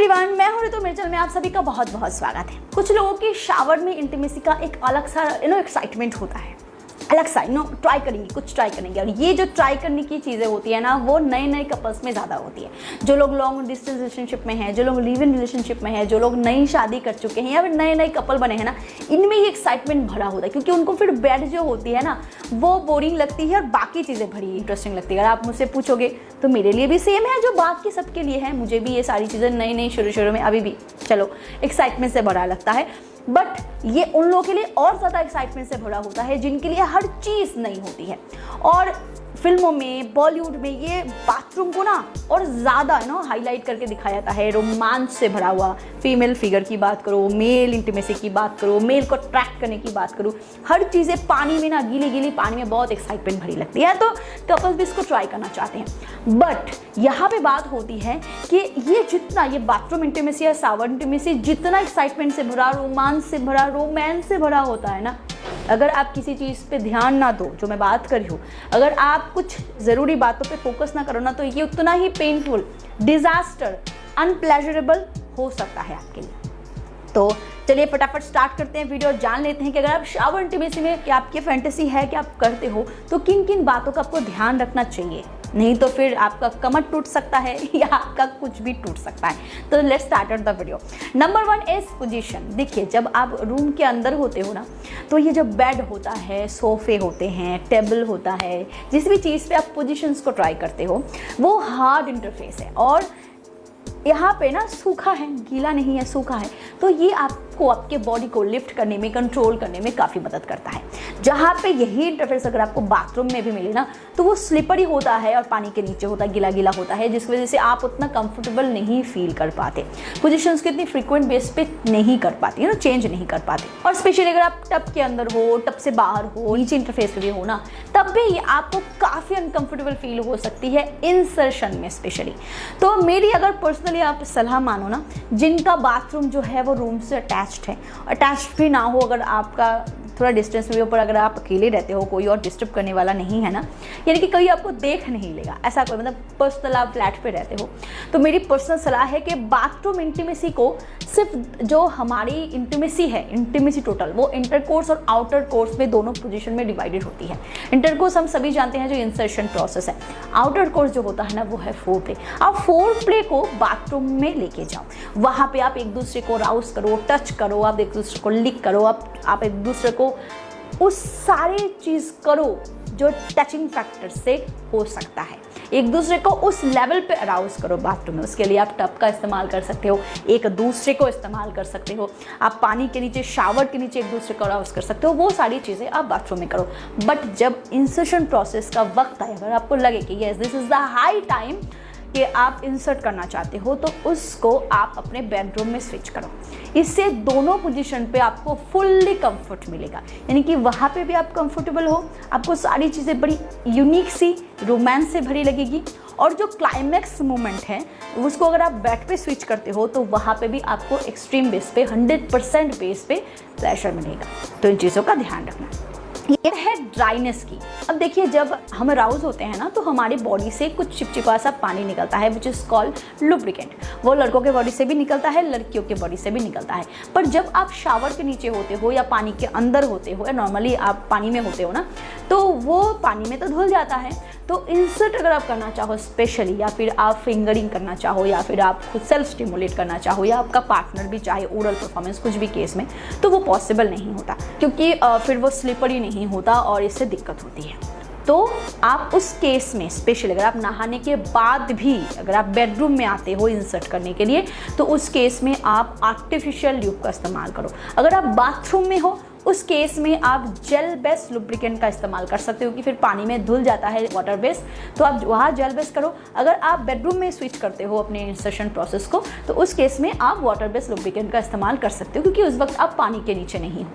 Everyone, मैं हूं ऋतु मिर्चल में आप सभी का बहुत बहुत स्वागत है। कुछ लोगों की शावर में इंटीमेसी का एक अलग सा एक्साइटमेंट होता है, अलग सा ट्राई करेंगे, कुछ ट्राई करेंगे। और ये जो ट्राई करने की चीज़ें होती है ना, वो नए नए कपल्स में ज़्यादा होती है। जो लोग लॉन्ग डिस्टेंस रिलेशनशिप में हैं, जो लोग लिव इन रिलेशनशिप में हैं, जो लोग नई शादी कर चुके हैं या फिर नए नए कपल बने हैं ना, इनमें ये एक्साइटमेंट भरा होता है। क्योंकि उनको फिर बेड जो होती है ना, वो बोरिंग लगती है और बाकी चीज़ें बड़ी इंटरेस्टिंग लगती है। अगर आप मुझसे पूछोगे तो मेरे लिए भी सेम है जो बाकी सबके लिए है। मुझे भी ये सारी चीज़ें नई नई शुरू में अभी भी चलो एक्साइटमेंट से भरा लगता है। बट ये उन लोगों के लिए और ज़्यादा एक्साइटमेंट से भरा होता है जिनके लिए हर चीज़ नई होती है। और फिल्मों में, बॉलीवुड में ये बाथरूम को ना और ज़्यादा हाईलाइट करके दिखाया जाता है। रोमांस से भरा हुआ, फीमेल फिगर की बात करो, मेल इंटीमेसी की बात करो, मेल को अट्रैक्ट करने की बात करो, हर चीज़ें पानी में ना, गीली गीली पानी में बहुत एक्साइटमेंट भरी लगती है। तो कपल्स भी इसको ट्राई करना चाहते हैं। बट यहाँ पे बात होती है कि ये जितना ये बाथरूम इंटीमेसी या शावर इंटीमेसी जितना एक्साइटमेंट से भरा, रोमांस से भरा, रोमांस से भरा होता है ना, अगर आप किसी चीज़ पे ध्यान ना दो, जो मैं बात कर रही हूँ, अगर आप कुछ ज़रूरी बातों पे फोकस ना करो ना, तो ये उतना ही पेनफुल, डिजास्टर, अनप्लेजरेबल हो सकता है आपके लिए। तो चलिए फटाफट स्टार्ट करते हैं वीडियो और जान लेते हैं कि अगर आप शावर इंटीमेसी में क्या आपकी फैंटेसी है कि आप करते हो, तो किन किन बातों का आपको ध्यान रखना चाहिए। नहीं तो फिर आपका कमर टूट सकता है या आपका कुछ भी टूट सकता है। तो let's start the video. Number 1 is position. देखिए, जब आप रूम के अंदर होते हो ना, तो ये जो बेड होता है, सोफे होते हैं, टेबल होता है, जिस भी चीज़ पे आप पोजीशंस को ट्राई करते हो, वो हार्ड इंटरफेस है। और यहाँ पे ना सूखा है, गीला नहीं है, सूखा है। तो ये आपको आपके बॉडी को लिफ्ट करने में, कंट्रोल करने में काफ़ी मदद करता है। जहाँ पे यही इंटरफेस अगर आपको बाथरूम में भी मिले ना, तो वो स्लिपरी होता है और पानी के नीचे होता है, गीला गीला होता है, जिस वजह से आप उतना कंफर्टेबल नहीं फील कर पाते, पोजीशंस को इतनी फ्रीक्वेंट बेस पे नहीं कर पाती, चेंज नहीं कर पाते। और स्पेशली अगर आप टब के अंदर हो, टब से बाहर हो, नीचे इंटरफेस पे भी हो ना, तब भी आपको काफ़ी अनकंफर्टेबल फील हो सकती है इंसर्शन में स्पेशली। तो मेरी अगर पर्सनली आप सलाह मानो ना, जिनका बाथरूम जो है वो रूम से अटैच्ड है, अटैच्ड भी ना हो, अगर आपका थोड़ा डिस्टेंस में, ऊपर अगर आप अकेले रहते हो, कोई और डिस्टर्ब करने वाला नहीं है ना, यानी कि कोई आपको देख नहीं लेगा, ऐसा कोई पर्सनल आप फ्लैट पे रहते हो, तो मेरी पर्सनल सलाह है कि बाथरूम इंटीमेसी को सिर्फ जो हमारी इंटीमेसी है, इंटीमेसी टोटल, वो इंटरकोर्स और आउटर कोर्स में दोनों पोजीशन में डिवाइडेड होती है। इंटरकोर्स हम सभी जानते हैं जो इंसर्शन प्रोसेस है। आउटर कोर्स जो होता है ना, वो है फोर प्ले। आप फोर प्ले को बाथरूम में लेके जाओ, वहाँ पे आप एक दूसरे को राउस करो, टच करो, आप एक दूसरे को लिक करो, आप एक दूसरे को उस सारी चीज़ करो जो टचिंग फैक्टर से हो सकता है। एक दूसरे को उस लेवल पे अराउज करो बाथरूम में। उसके लिए आप टब का इस्तेमाल कर सकते हो, एक दूसरे को इस्तेमाल कर सकते हो, आप पानी के नीचे, शावर के नीचे एक दूसरे को अराउज कर सकते हो। वो सारी चीज़ें आप बाथरूम में करो। बट जब इंसर्शन प्रोसेस का वक्त आए, अगर आपको लगे कि yes this is the high time कि आप इंसर्ट करना चाहते हो, तो उसको आप अपने बेडरूम में स्विच करो। इससे दोनों पोजीशन पे आपको फुल्ली कंफर्ट मिलेगा, यानी कि वहाँ पे भी आप कंफर्टेबल हो, आपको सारी चीज़ें बड़ी यूनिक सी, रोमांस से भरी लगेगी। और जो क्लाइमैक्स मोमेंट है, उसको अगर आप बेड पे स्विच करते हो, तो वहाँ पे भी आपको एक्सट्रीम बेस पे, 100% बेस पे प्लेजर मिलेगा। तो इन चीज़ों का ध्यान रखना। ये है ड्राइनेस की। अब देखिए, जब हम अराउज होते हैं ना, तो हमारी बॉडी से कुछ चिपचिपा सा पानी निकलता है, विच इज़ कॉल्ड लुब्रिकेंट। वो लड़कों के बॉडी से भी निकलता है, लड़कियों के बॉडी से भी निकलता है। पर जब आप शावर के नीचे होते हो या पानी के अंदर होते हो, या नॉर्मली आप पानी में होते हो ना, तो वो पानी में तो धुल जाता है। तो इंसर्ट अगर आप करना चाहो स्पेशली, या फिर आप फिंगरिंग करना चाहो, या फिर आप खुद सेल्फ स्टिमुलेट करना चाहो, या आपका पार्टनर भी चाहे, ओरल परफॉर्मेंस, कुछ भी केस में, तो वो पॉसिबल नहीं होता, क्योंकि फिर वो स्लिपरी नहीं होता और इससे दिक्कत होती है। तो आप उस केस में स्पेशली अगर आप नहाने के बाद भी अगर आप बेडरूम में आते हो इंसर्ट करने के लिए, तो उस केस में आप आर्टिफिशियल ल्यूब का इस्तेमाल करो। अगर आप बाथरूम में हो, उस केस में आप जेल बेस्ड लुब्रिकेंट का इस्तेमाल कर सकते हो, कि फिर पानी में धुल जाता है वाटर बेस्ड, तो आप वहाँ जेल बेस्ड करो। अगर आप बेडरूम में स्विच करते हो अपने इंसर्शन प्रोसेस को, तो उस केस में आप वाटर बेस्ड लुब्रिकेंट का इस्तेमाल कर सकते हो, क्योंकि उस वक्त आप पानी के नीचे नहीं हो।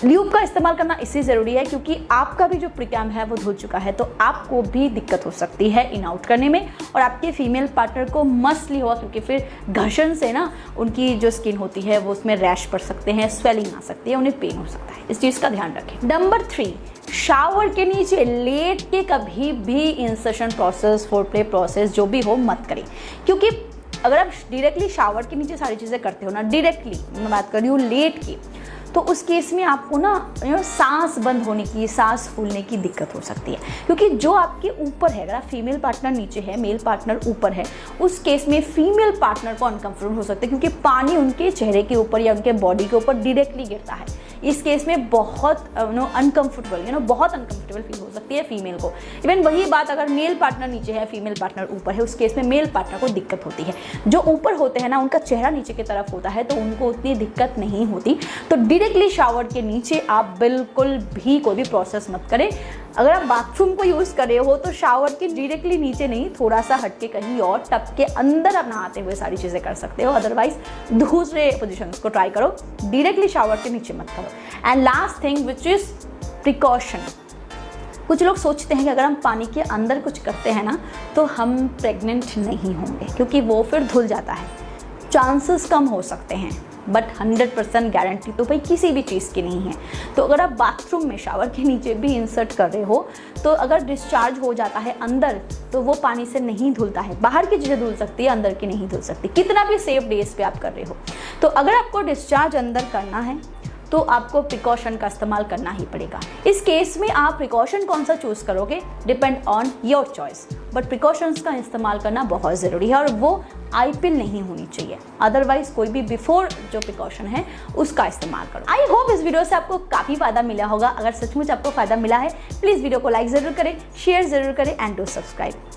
ल्यूब का इस्तेमाल करना इसलिए ज़रूरी है क्योंकि आपका भी जो प्रीकैम है वो धुल चुका है, तो आपको भी दिक्कत हो सकती है इन आउट करने में, और आपके फीमेल पार्टनर को मसली होगा, क्योंकि फिर घर्षण से ना उनकी जो स्किन होती है वो उसमें रैश पड़ सकते हैं, स्वेलिंग आ सकती है, उन्हें पेन हो सकता है। इस चीज़ का ध्यान रखें। नंबर 3, शावर के नीचे लेट के कभी भी इंसर्शन प्रोसेस, फोरप्ले प्रोसेस जो भी हो मत करें, क्योंकि अगर आप डायरेक्टली शावर के नीचे सारी चीज़ें करते हो ना, डायरेक्टली मैं बात कर रही हूँ लेट की, तो उस केस में आपको ना सांस बंद होने की, सांस फूलने की दिक्कत हो सकती है। क्योंकि जो आपके ऊपर है, अगर फीमेल पार्टनर नीचे है, मेल पार्टनर ऊपर है, उस केस में फीमेल पार्टनर को अनकंफर्टेबल हो सकता है, क्योंकि पानी उनके चेहरे के ऊपर या उनके बॉडी के ऊपर डायरेक्टली गिरता है। इस केस में बहुत अनकंफर्टेबल बहुत अनकंफर्टेबल फील हो सकती है फीमेल को। इवन वही बात अगर मेल पार्टनर नीचे है, फीमेल पार्टनर ऊपर है, उस केस में मेल पार्टनर को दिक्कत होती है। जो ऊपर होते हैं ना, उनका चेहरा नीचे की तरफ होता है, तो उनको उतनी दिक्कत नहीं होती। तो डायरेक्टली शावर के नीचे आप बिल्कुल भी कोई भी प्रोसेस मत करें। अगर आप बाथरूम को यूज़ कर रहे हो तो शावर के डायरेक्टली नीचे नहीं, थोड़ा सा हटके कहीं और टब के अंदर आप नहाते हुए सारी चीज़ें कर सकते हो। अदरवाइज दूसरे पोजिशंस को ट्राई करो, डायरेक्टली शावर के नीचे मत करो। And last thing which is precaution. कुछ लोग सोचते हैं कि अगर हम पानी के अंदर कुछ करते हैं ना तो हम प्रेग्नेंट नहीं होंगे, क्योंकि वो फिर धुल जाता है। चांसेस कम हो सकते हैं, बट 100% गारंटी तो भाई किसी भी चीज़ की नहीं है। तो अगर आप बाथरूम में शावर के नीचे भी इंसर्ट कर रहे हो, तो अगर डिस्चार्ज हो जाता है अंदर, तो वो पानी से नहीं धुलता है। बाहर की चीज़ें धुल सकती है, अंदर की नहीं धुल सकती, कितना भी सेफ डेज पे आप कर रहे हो। तो अगर आपको डिस्चार्ज अंदर करना है तो आपको प्रिकॉशन का इस्तेमाल करना ही पड़ेगा। इस केस में आप प्रिकॉशन कौन सा चूज़ करोगे, depend on your choice, but precautions का इस्तेमाल करना बहुत ज़रूरी है, और वो IPL नहीं होनी चाहिए। अदरवाइज कोई भी बिफोर जो प्रिकॉशन है उसका इस्तेमाल करो। आई होप इस वीडियो से आपको काफ़ी फ़ायदा मिला होगा। अगर सचमुच आपको फ़ायदा मिला है, प्लीज़ वीडियो को लाइक ज़रूर करें, शेयर ज़रूर करें एंड डू सब्सक्राइब।